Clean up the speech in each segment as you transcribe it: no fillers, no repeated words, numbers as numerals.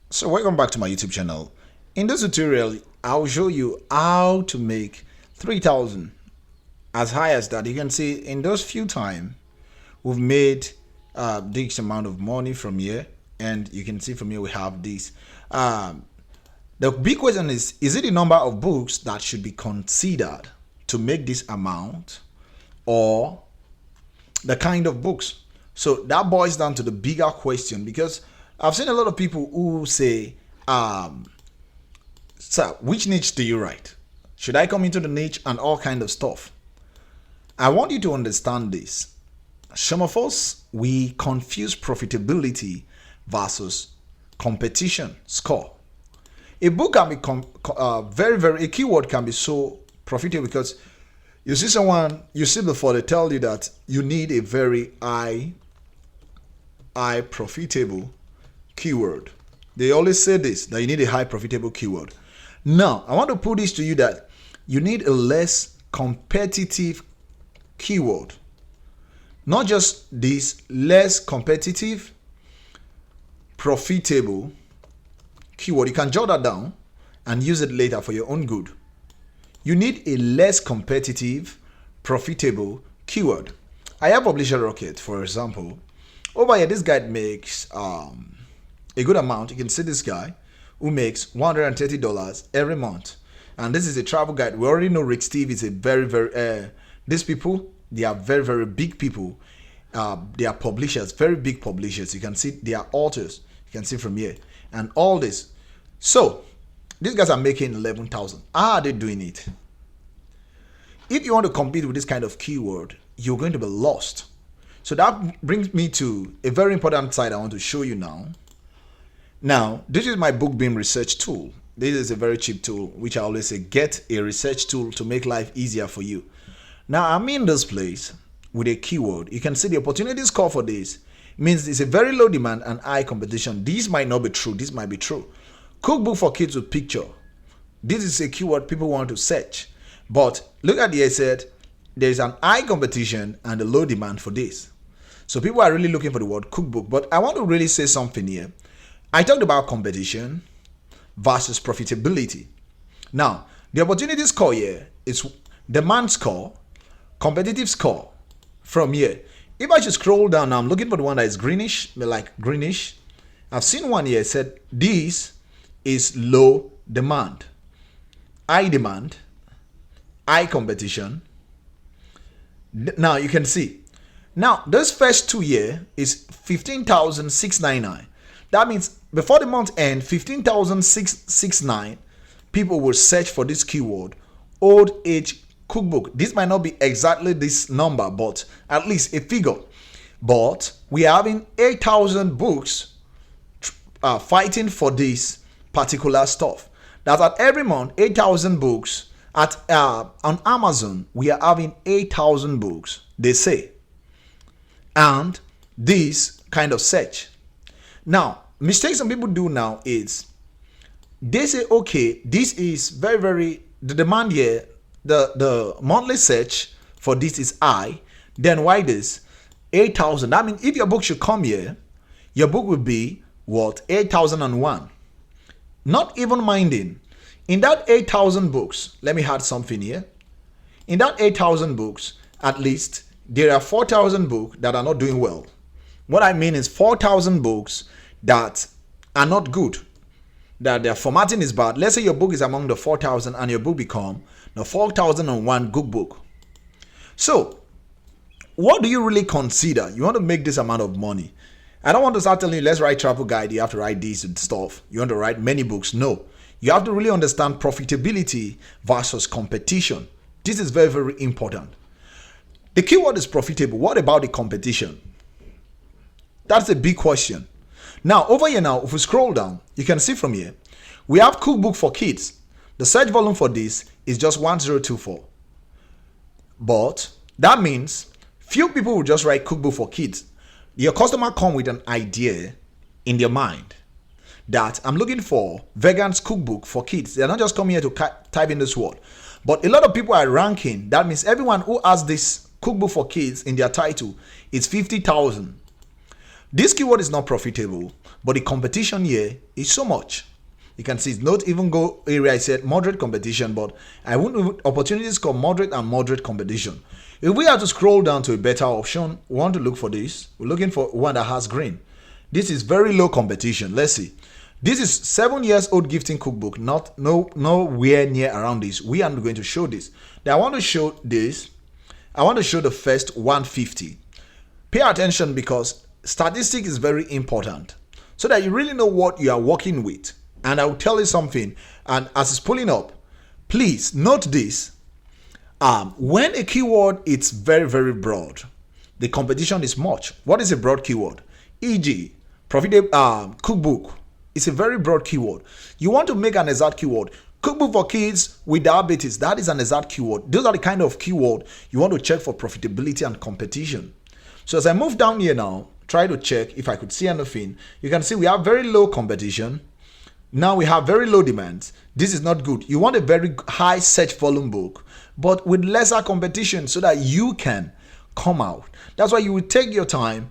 So welcome back to my YouTube channel. In this tutorial, I'll show you how to make 3,000 as high as that. You can see in those few time, we've made this amount of money from here, and you can see from here we have this. The big question is it the number of books that should be considered to make this amount, or the kind of books? So that boils down to the bigger question, because I've seen a lot of people who say, sir, which niche do you write? Should I come into the niche and all kind of stuff? I want you to understand this. Some of us, we confuse profitability versus competition score. A book can be a keyword can be so profitable because you see someone, you see before they tell you that you need a very high profitable keyword. They always say this, that you need a high profitable keyword. Now, I want to put this to you that you need a less competitive keyword. Not just this, less competitive, profitable keyword. You can jot that down and use it later for your own good. You need a less competitive, profitable keyword. I have Publisher Rocket, for example. Over here, this guy makes a good amount. You can see this guy who makes $130 every month. And this is a travel guide. We already know Rick Steve is a these people, they are very big people. They are publishers, very big publishers. You can see they are authors. You can see from here. And all this. So, these guys are making 11,000. How are they doing it? If you want to compete with this kind of keyword, you're going to be lost. So that brings me to a very important side I want to show you now. Now, this is my BookBeam research tool. This is a very cheap tool, which I always say, get a research tool to make life easier for you. Now, I'm in this place with a keyword. You can see the opportunity score for this means it's a very low demand and high competition. This might not be true. This might be true. Cookbook for kids with picture. This is a keyword people want to search. But look at the I said there's an high competition and a low demand for this. So people are really looking for the word cookbook. But I want to really say something here. I talked about competition versus profitability. Now, the opportunity score here is demand score, competitive score from here. If I just scroll down now, I'm looking for the one that is greenish, like greenish. I've seen one here said this is low demand, high demand, high competition. Now you can see. Now this first 2 year is 15,699. That means before the month end, 15,669 people will search for this keyword, old age cookbook. This might not be exactly this number, but at least a figure. But we are having 8,000 books fighting for this particular stuff. That's at every month, 8,000 books. At on Amazon, we are having 8,000 books, they say. And this kind of search. Now, mistakes some people do now is they say, okay, this is the demand here, the monthly search for this is high, then why this? 8,000. I mean, if your book should come here, your book will be what? 8,001. Not even minding. In that 8,000 books, let me add something here. In that 8,000 books, at least, there are 4,000 books that are not doing well. What I mean is 4,000 books that are not good, that their formatting is bad. Let's say your book is among the 4,000 and your book become the 4,001 good book. So, what do you really consider? You want to make this amount of money. I don't want to start telling you, let's write travel guide. You have to write these and stuff. You want to write many books. No. You have to really understand profitability versus competition. This is very important. The keyword is profitable. What about the competition? That's a big question. Now, over here now, if we scroll down, you can see from here, we have cookbook for kids. The search volume for this is just 1024. But that means few people will just write cookbook for kids. Your customer come with an idea in their mind that I'm looking for vegan's cookbook for kids. They're not just coming here to type in this word. But a lot of people are ranking. That means everyone who has this cookbook for kids in their title is 50,000. This keyword is not profitable, but the competition here is so much. You can see it's not even go area. I said moderate competition, but I wouldn't opportunities called moderate and moderate competition. If we have to scroll down to a better option, we want to look for this. We're looking for one that has green. This is very low competition. Let's see. This is 7 years old gifting cookbook. Nowhere near around this. We are not going to show this. Now I want to show this. I want to show the first 150. Pay attention because statistics is very important so that you really know what you are working with. And I will tell you something. And as it's pulling up, please note this. When a keyword is very, very broad, the competition is much. What is a broad keyword? E.g., profitable cookbook. It's a very broad keyword. You want to make an exact keyword. Cookbook for kids with diabetes. That is an exact keyword. Those are the kind of keyword you want to check for profitability and competition. So as I move down here now, try to check if I could see anything. You can see we have very low competition. Now we have very low demands. This is not good. You want a very high search volume book, but with lesser competition so that you can come out. That's why you will take your time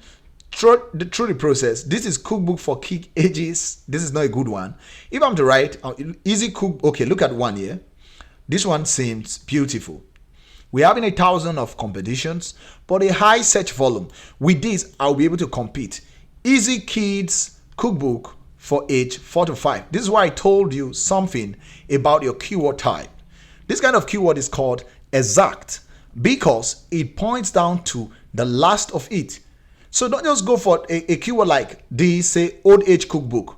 through the process. This is cookbook for kid ages. This is not a good one. If I'm to write easy cook, okay, look at one here. This one seems beautiful. We're having 1,000 of competitions, but a high search volume. With this, I'll be able to compete. Easy kids cookbook for age 4 to 5. This is why I told you something about your keyword type. This kind of keyword is called exact because it points down to the last of it. So don't just go for a keyword like this, say old age cookbook.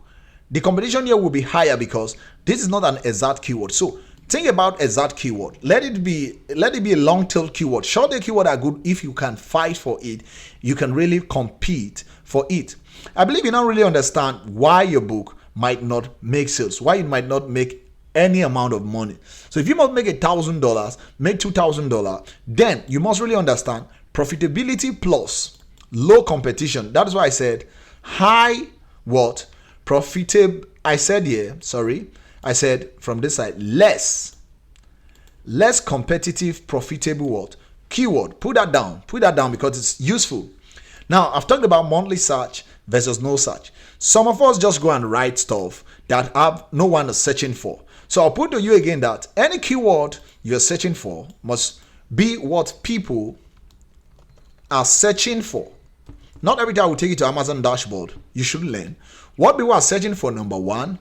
The competition here will be higher because this is not an exact keyword. So think about exact keyword. Let it be a long tail keyword. Short tail keyword are good if you can fight for it. You can really compete for it. I believe you don't really understand why your book might not make sales, why it might not make any amount of money. So if you must make $1,000, make $2,000, then you must really understand profitability plus low competition. That is why I said high what? Profitable. I said from this side, less competitive, profitable what? Keyword. Put that down because it's useful. Now, I've talked about monthly search versus no search. Some of us just go and write stuff that no one is searching for. So I'll put to you again that any keyword you're searching for must be what people are searching for. Not every time I will take you to Amazon dashboard. You should learn what people are searching for, number one.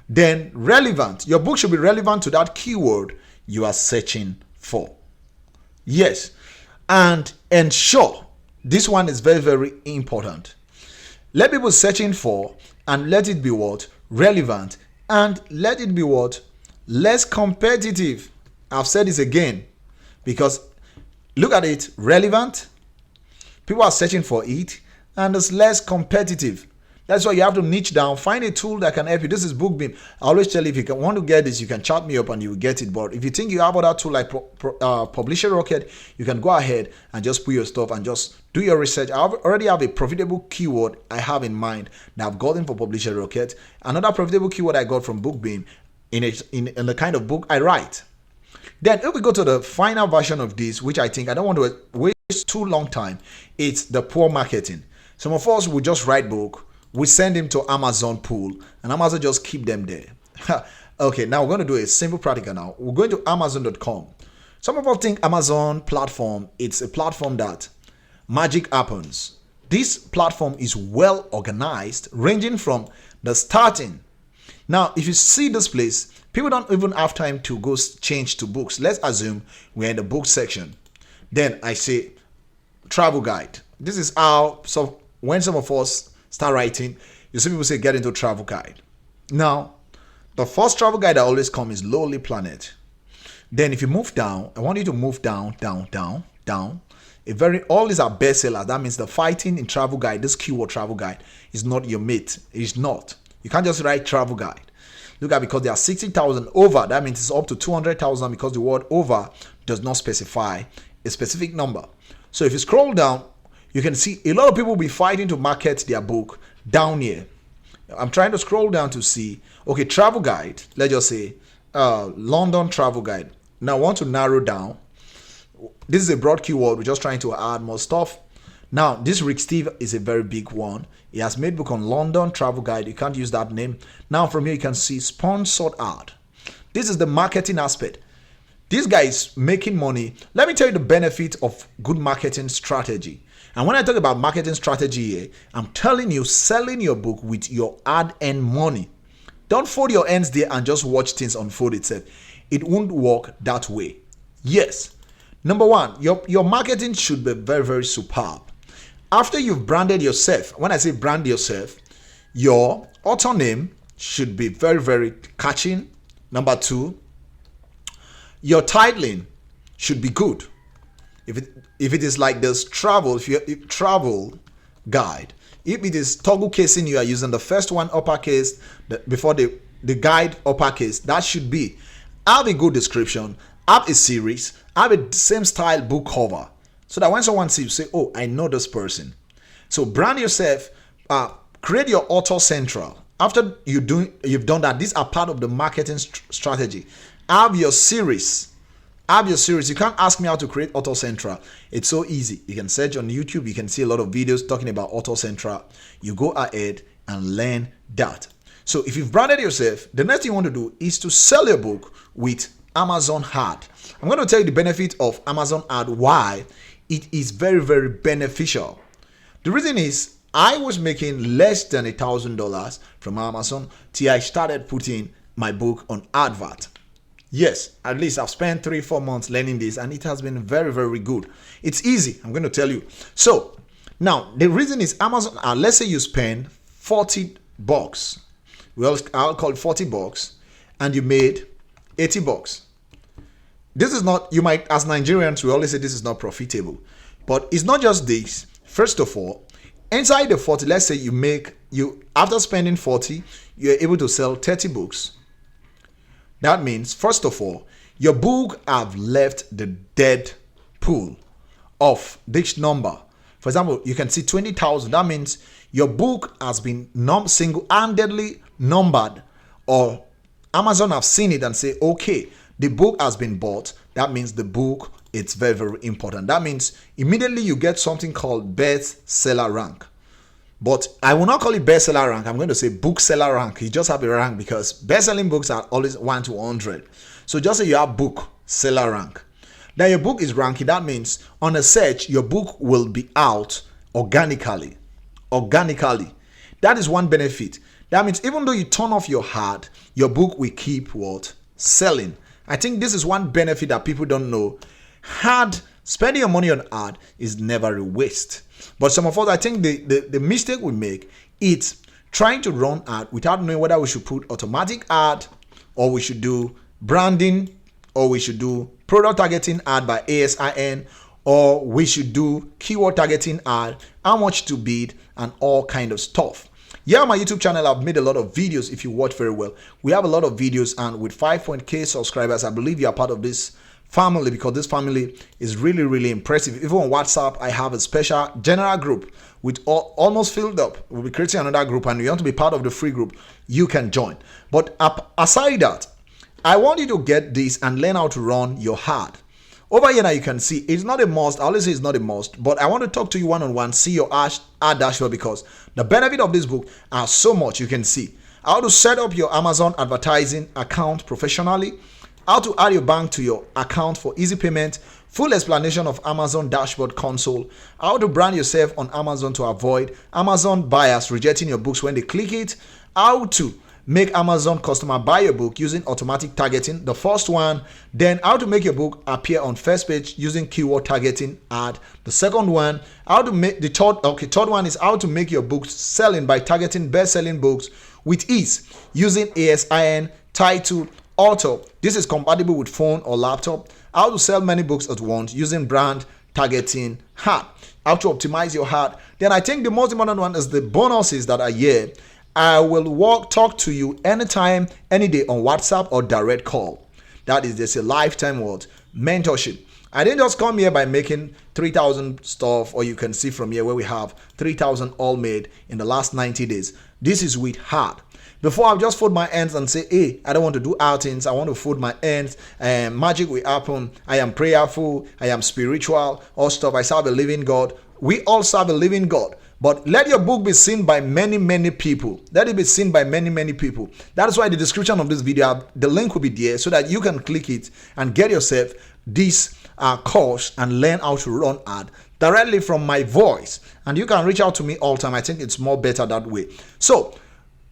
Then relevant. Your book should be relevant to that keyword you are searching for. Yes. And ensure. This one is very, very important. Let people searching for and let it be what? Relevant. And let it be what? Less competitive. I've said this again because look at it. Relevant. People are searching for it and it's less competitive. That's why you have to niche down. Find a tool that can help you. This is BookBeam. I always tell you, if you want to get this, you can chat me up and you will get it. But if you think you have other tool like Publisher Rocket, you can go ahead and just put your stuff and just do your research. I already have a profitable keyword I have in mind that I've gotten for Publisher Rocket. Another profitable keyword I got from BookBeam in the kind of book I write. Then if we go to the final version of this, which I think I don't want to waste too long time, it's the poor marketing. Some of us will just write book. We send him to Amazon pool and Amazon just keep them there. Okay, now we're going to do a simple practical now. We're going to Amazon.com. Some of us think Amazon platform, it's a platform that magic happens. This platform is well organized, ranging from the starting. Now, if you see this place, people don't even have time to go change to books. Let's assume we're in the book section. Then I say travel guide. This is how, so when some of us start writing, you see people say get into travel guide. Now, the first travel guide that always comes is Lonely Planet. Then if you move down, I want you to move down. All these are bestsellers. That means the fighting in travel guide, this keyword travel guide, is not your mate. It's not. You can't just write travel guide. Look at, because there are 60,000 over. That means it's up to 200,000 because the word over does not specify a specific number. So if you scroll down, you can see a lot of people will be fighting to market their book down here. I'm trying to scroll down to see, okay, travel guide. Let's just say London travel guide. Now I want to narrow down. This is a broad keyword. We're just trying to add more stuff. Now, this Rick Steve is a very big one. He has made book on London travel guide. You can't use that name. Now from here you can see sponsored ad. This is the marketing aspect. This guy is making money. Let me tell you the benefit of good marketing strategy. And when I talk about marketing strategy here, I'm telling you, selling your book with your ad and money. Don't fold your hands there and just watch things unfold itself. It won't work that way. Yes. Number one, your marketing should be very, very superb. After you've branded yourself, when I say brand yourself, your author name should be very, very catching. Number two, your titling should be good. If it is like this travel, if you travel guide, if it is toggle casing, you are using the first one uppercase before the guide uppercase. That should be. Have a good description, have a series, have a same style book cover, so that when someone sees you, say, oh, I know this person. So brand yourself, create your author central. After you've done that, these are part of the marketing strategy. Have your series. You can't ask me how to create Auto Central. It's so easy. You can search on YouTube. You can see a lot of videos talking about Auto Central. You go ahead and learn that. So if you've branded yourself, the next thing you want to do is to sell your book with Amazon ad. I'm going to tell you the benefit of Amazon ad, why it is very, very beneficial. The reason is I was making less than $1,000 from Amazon till I started putting my book on advert. Yes, at least I've spent 3-4 months learning this, and it has been very, very good. It's easy, I'm going to tell you. So now the reason is Amazon, let's say you spend $40. Well, I'll call it $40, and you made $80. This is not, you might, as Nigerians, we always say this is not profitable. But it's not just this. First of all, inside the 40, let's say after spending 40, you're able to sell 30 books. That means, first of all, your book have left the dead pool of this number. For example, you can see 20,000. That means your book has been single-handedly numbered, or Amazon have seen it and say, okay, the book has been bought. That means the book, it's very, very important. That means immediately you get something called bestseller rank. But I will not call it bestseller rank. I'm going to say bookseller rank. You just have a rank because best-selling books are always 1 to 100. So just say you have book seller rank. Now your book is ranking. That means on a search, your book will be out organically. That is one benefit. That means even though you turn off your ad, your book will keep what? Selling. I think this is one benefit that people don't know. Spending your money on ad is never a waste. But some of us, I think the mistake we make is trying to run ad without knowing whether we should put automatic ad, or we should do branding, or we should do product targeting ad by ASIN, or we should do keyword targeting ad, how much to bid, and all kind of stuff. Yeah, on my YouTube channel, I've made a lot of videos. If you watch very well, we have a lot of videos, and with 5.k subscribers, I believe you are part of this family, because this family is really, really impressive. Even on WhatsApp, I have a special general group with almost filled up. We'll be creating another group, and you want to be part of the free group, you can join. But aside that, I want you to get this and learn how to run your ad. Over here now, you can see it's not a must. I always say it's not a must, but I want to talk to you one-on-one, see your ad dashboard, because the benefit of this book are so much. You can see how to set up your Amazon advertising account professionally, how to add your bank to your account for easy payment, full explanation of Amazon dashboard console, how to brand yourself on Amazon to avoid Amazon buyers rejecting your books when they click it, how to make Amazon customer buy your book using automatic targeting, the first one, then how to make your book appear on first page using keyword targeting ad, the second one, how to make the third one is how to make your books selling by targeting best-selling books with ease using ASIN, title, author. This is compatible with phone or laptop. How to sell many books at once using brand targeting ad. How to optimize your ad. Then I think the most important one is the bonuses that are here. I will talk to you anytime, any day on WhatsApp or direct call. That is just a lifetime mentorship. I didn't just come here by making 3,000 stuff, or you can see from here where we have 3,000 all made in the last 90 days. This is with heart. Before, I just fold my hands and say, hey, I don't want to do outings. I want to fold my hands. Magic will happen. I am prayerful. I am spiritual. All stuff. I serve a living God. We all serve a living God. But let your book be seen by many, many people. Let it be seen by many, many people. That is why the description of this video, the link will be there so that you can click it and get yourself this course and learn how to run ad directly from my voice. And you can reach out to me all the time. I think it's more better that way. So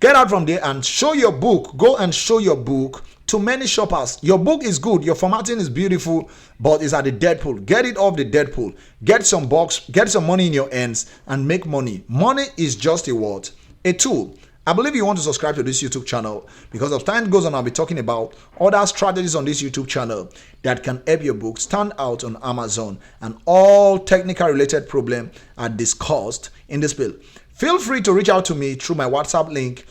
get out from there and show your book. Go and show your book to many shoppers. Your book is good. Your formatting is beautiful, but it's at the dead pool. Get it off the dead pool. Get some bucks, get some money in your hands and make money. Money is just a what? A tool. I believe you want to subscribe to this YouTube channel because as time goes on, I'll be talking about other strategies on this YouTube channel that can help your book stand out on Amazon, and all technical related problems are discussed in this bill. Feel free to reach out to me through my WhatsApp link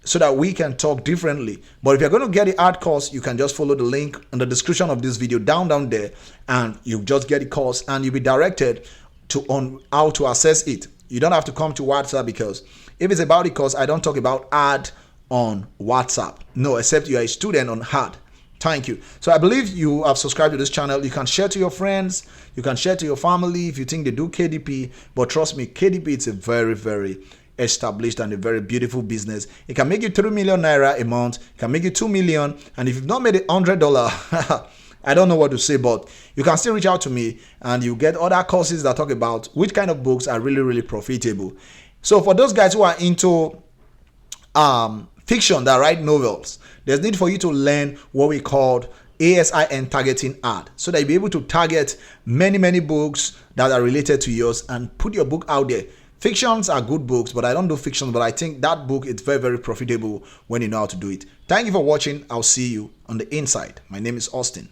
so that we can talk differently. But if you're going to get the ad course, you can just follow the link in the description of this video down there, and you just get the course and you'll be directed to on how to access it. You don't have to come to WhatsApp, because if it's about the course, I don't talk about ad on WhatsApp. No, except you are a student on ad. Thank you. So I believe you have subscribed to this channel. You can share to your friends. You can share to your family if you think they do KDP. But trust me, KDP, it's a very, very established and a very beautiful business. It can make you 3 million naira a month. It can make you 2 million. And if you've not made $100, I don't know what to say, but you can still reach out to me and you get other courses that talk about which kind of books are really, really profitable. So for those guys who are into fiction that write novels, there's need for you to learn what we call ASIN targeting ad, so that you'll be able to target many, many books that are related to yours and put your book out there. Fictions are good books, but I don't do fiction, but I think that book is very, very profitable when you know how to do it. Thank you for watching. I'll see you on the inside. My name is Austin.